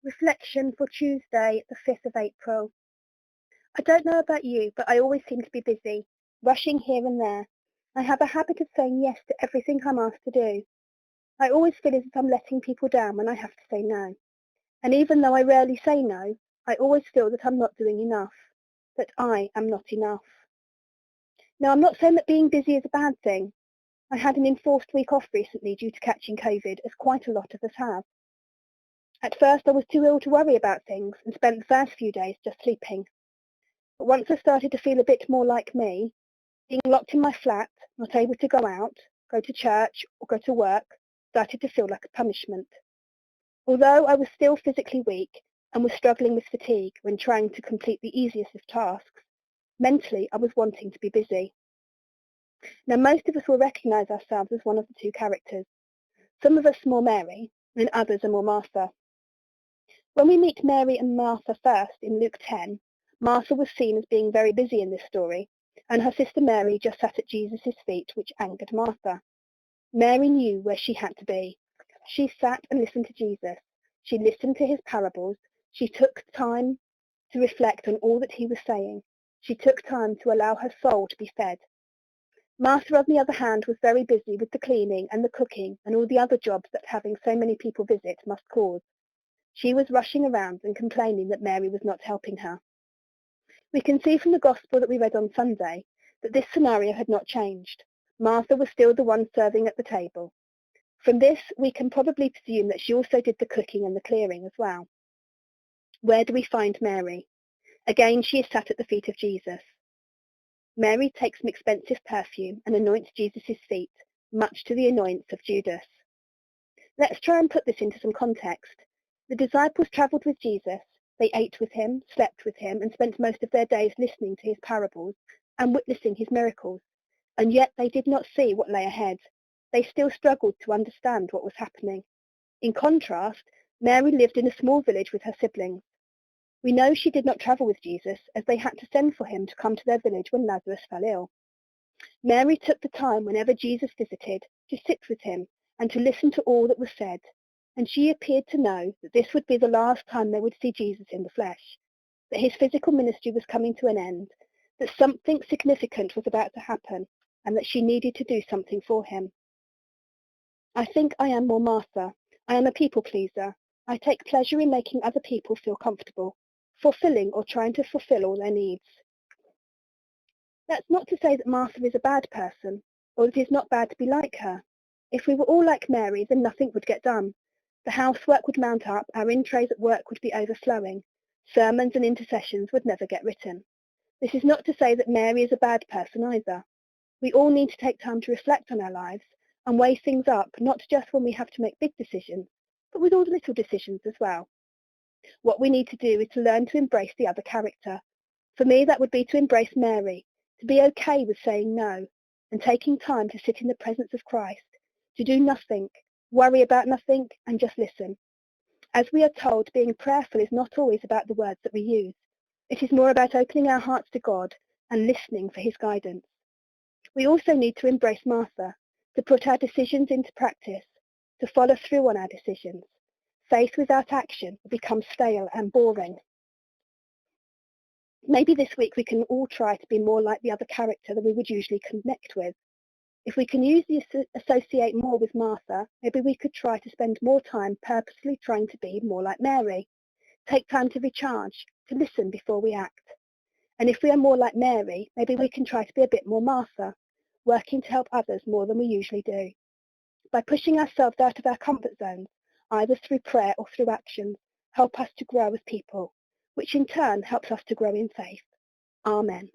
Reflection for Tuesday, the 5th of April. I don't know about you, but I always seem to be busy, rushing here and there. I have a habit of saying yes to everything I'm asked to do. I always feel as if I'm letting people down when I have to say no. And even though I rarely say no, I always feel that I'm not doing enough, that I am not enough. Now, I'm not saying that being busy is a bad thing. I had an enforced week off recently due to catching COVID, as quite a lot of us have. At first, I was too ill to worry about things and spent the first few days just sleeping. But once I started to feel a bit more like me, being locked in my flat, not able to go out, go to church or go to work, started to feel like a punishment. Although I was still physically weak and was struggling with fatigue when trying to complete the easiest of tasks, mentally I was wanting to be busy. Now, most of us will recognise ourselves as one of the two characters. Some of us more Mary and others are more Martha. When we meet Mary and Martha first in Luke 10, Martha was seen as being very busy in this story, and her sister Mary just sat at Jesus' feet, which angered Martha. Mary knew where she had to be. She sat and listened to Jesus. She listened to his parables. She took time to reflect on all that he was saying. She took time to allow her soul to be fed. Martha, on the other hand, was very busy with the cleaning and the cooking and all the other jobs that having so many people visit must cause. She was rushing around and complaining that Mary was not helping her. We can see from the Gospel that we read on Sunday that this scenario had not changed. Martha was still the one serving at the table. From this, we can probably presume that she also did the cooking and the clearing as well. Where do we find Mary? Again, she is sat at the feet of Jesus. Mary takes some expensive perfume and anoints Jesus' feet, much to the annoyance of Judas. Let's try and put this into some context. The disciples travelled with Jesus. They ate with him, slept with him, and spent most of their days listening to his parables and witnessing his miracles. And yet they did not see what lay ahead. They still struggled to understand what was happening. In contrast, Mary lived in a small village with her siblings. We know she did not travel with Jesus, as they had to send for him to come to their village when Lazarus fell ill. Mary took the time whenever Jesus visited to sit with him and to listen to all that was said, and she appeared to know that this would be the last time they would see Jesus in the flesh, that his physical ministry was coming to an end, that something significant was about to happen, and that she needed to do something for him. I think I am more Martha. I am a people pleaser. I take pleasure in making other people feel comfortable, fulfilling or trying to fulfill all their needs. That's not to say that Martha is a bad person, or that it is not bad to be like her. If we were all like Mary, then nothing would get done. The housework would mount up, our in-trays at work would be overflowing, sermons and intercessions would never get written. This is not to say that Mary is a bad person either. We all need to take time to reflect on our lives and weigh things up, not just when we have to make big decisions, but with all the little decisions as well. What we need to do is to learn to embrace the other character. For me, that would be to embrace Mary, to be okay with saying no, and taking time to sit in the presence of Christ, to do nothing, worry about nothing, and just listen. As we are told, being prayerful is not always about the words that we use. It is more about opening our hearts to God and listening for his guidance. We also need to embrace Martha, to put our decisions into practice, to follow through on our decisions. Faith without action will become stale and boring. Maybe this week we can all try to be more like the other character that we would usually connect with. If we can associate more with Martha, maybe we could try to spend more time purposely trying to be more like Mary. Take time to recharge, to listen before we act. And if we are more like Mary, maybe we can try to be a bit more Martha, working to help others more than we usually do. By pushing ourselves out of our comfort zones, either through prayer or through action, help us to grow as people, which in turn helps us to grow in faith. Amen.